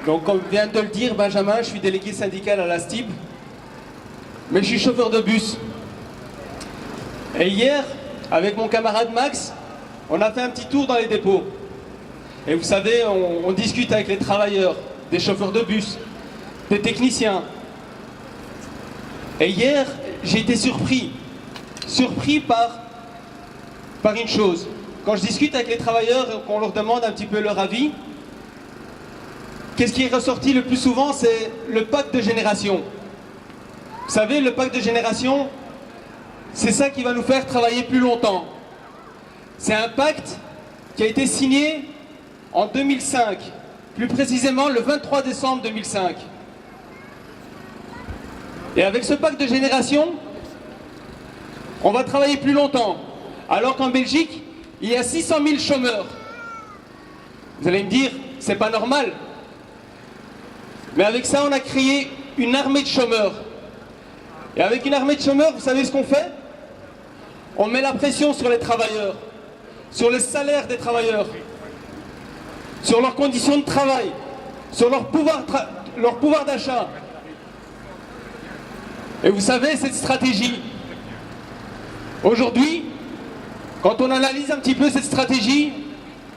Donc, comme vient de le dire Benjamin, je suis délégué syndical à la STIB, mais je suis chauffeur de bus. Et hier, avec mon camarade Max, on a fait un petit tour dans les dépôts. Et vous savez, on discute avec les travailleurs, des chauffeurs de bus, des techniciens. Et hier, j'ai été surpris par une chose. Quand je discute avec les travailleurs et qu'on leur demande un petit peu leur avis, qu'est-ce qui est ressorti le plus souvent? C'est le pacte de génération. Vous savez, le pacte de génération, c'est ça qui va nous faire travailler plus longtemps. C'est un pacte qui a été signé en 2005, plus précisément le 23 décembre 2005. Et avec ce pacte de génération, on va travailler plus longtemps, alors qu'en Belgique, il y a 600 000 chômeurs. Vous allez me dire, c'est pas normal. Mais avec ça, on a créé une armée de chômeurs. Et avec une armée de chômeurs, vous savez ce qu'on fait? On met la pression sur les travailleurs, sur le salaire des travailleurs, sur leurs conditions de travail, sur leur pouvoir d'achat. Et vous savez, cette stratégie, aujourd'hui, quand on analyse un petit peu cette stratégie,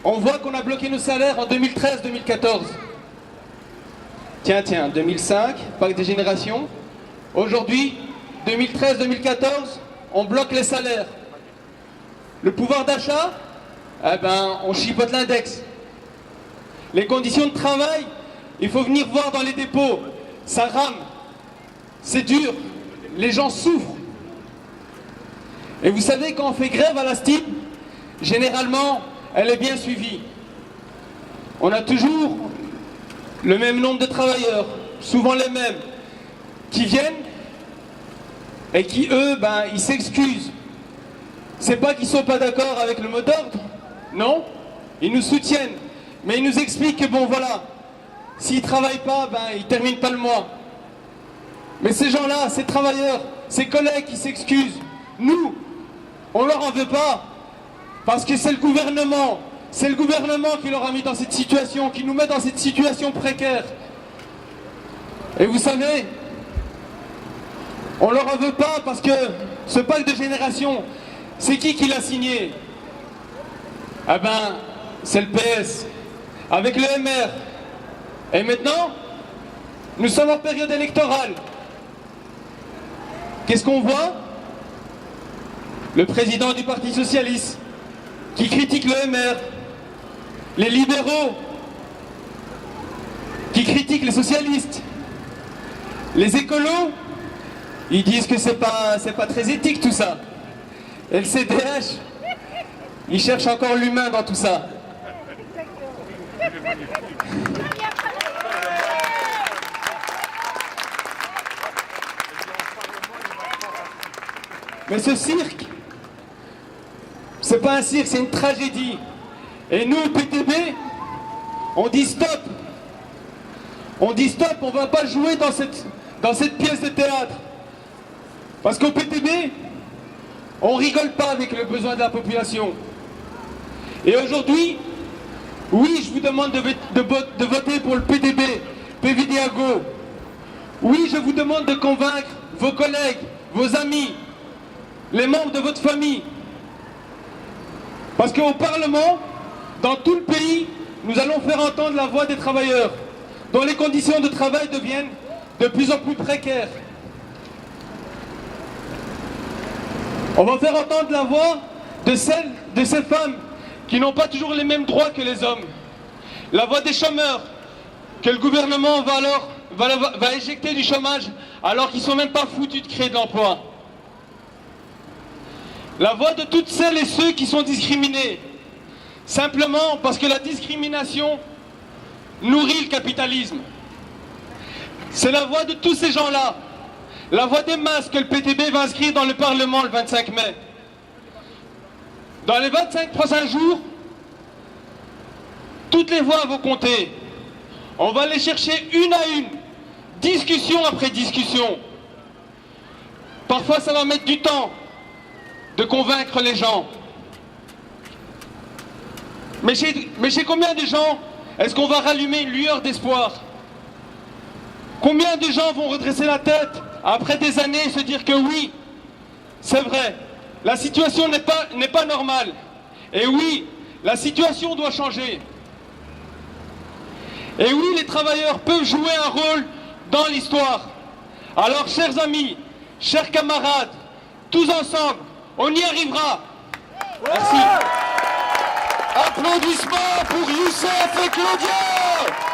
on voit qu'on a bloqué nos salaires en 2013-2014. Tiens, 2005, pacte des générations. Aujourd'hui, 2013-2014, on bloque les salaires. Le pouvoir d'achat, on chipote l'index. Les conditions de travail, il faut venir voir dans les dépôts. Ça rame, c'est dur, les gens souffrent. Et vous savez, quand on fait grève à la STIB, généralement, elle est bien suivie. On a toujours le même nombre de travailleurs, souvent les mêmes, qui viennent et qui, eux, ils s'excusent. C'est pas qu'ils sont pas d'accord avec le mot d'ordre, non, ils nous soutiennent, mais ils nous expliquent que bon voilà, s'ils travaillent pas, ils terminent pas le mois. Mais ces gens-là, ces travailleurs, ces collègues qui s'excusent, nous, on leur en veut pas, parce que c'est le gouvernement qui leur a mis dans cette situation, qui nous met dans cette situation précaire. Et vous savez, on leur en veut pas parce que ce pacte de génération, c'est qui l'a signé? C'est le PS, avec le MR. Et maintenant, nous sommes en période électorale. Qu'est-ce qu'on voit? Le président du Parti Socialiste, qui critique le MR, les libéraux, qui critiquent les socialistes, les écolos, ils disent que c'est pas très éthique tout ça. Et le CDH, il cherche encore l'humain dans tout ça. Mais ce cirque, c'est pas un cirque, c'est une tragédie. Et nous, au PTB, on dit stop. On dit stop, on va pas jouer dans cette pièce de théâtre. Parce qu'au PTB, on rigole pas avec le besoin de la population. Et aujourd'hui, oui, je vous demande de voter pour le PTB, PVD à go. Oui, je vous demande de convaincre vos collègues, vos amis, les membres de votre famille. Parce qu'au Parlement, dans tout le pays, nous allons faire entendre la voix des travailleurs, dont les conditions de travail deviennent de plus en plus précaires. On va faire entendre la voix de ces femmes qui n'ont pas toujours les mêmes droits que les hommes. La voix des chômeurs, que le gouvernement va éjecter du chômage alors qu'ils ne sont même pas foutus de créer de l'emploi. La voix de toutes celles et ceux qui sont discriminés, simplement parce que la discrimination nourrit le capitalisme. C'est la voix de tous ces gens-là, la voix des masses que le PTB va inscrire dans le Parlement le 25 mai. Dans les 25 prochains jours, toutes les voix vont compter. On va les chercher une à une, discussion après discussion. Parfois ça va mettre du temps de convaincre les gens. Mais chez combien de gens est-ce qu'on va rallumer une lueur d'espoir? Combien de gens vont redresser la tête après des années et se dire que oui, c'est vrai, la situation n'est pas normale. Et oui, la situation doit changer. Et oui, les travailleurs peuvent jouer un rôle dans l'histoire. Alors, chers amis, chers camarades, tous ensemble, on y arrivera. Merci. Applaudissements pour Youssef et Claudia.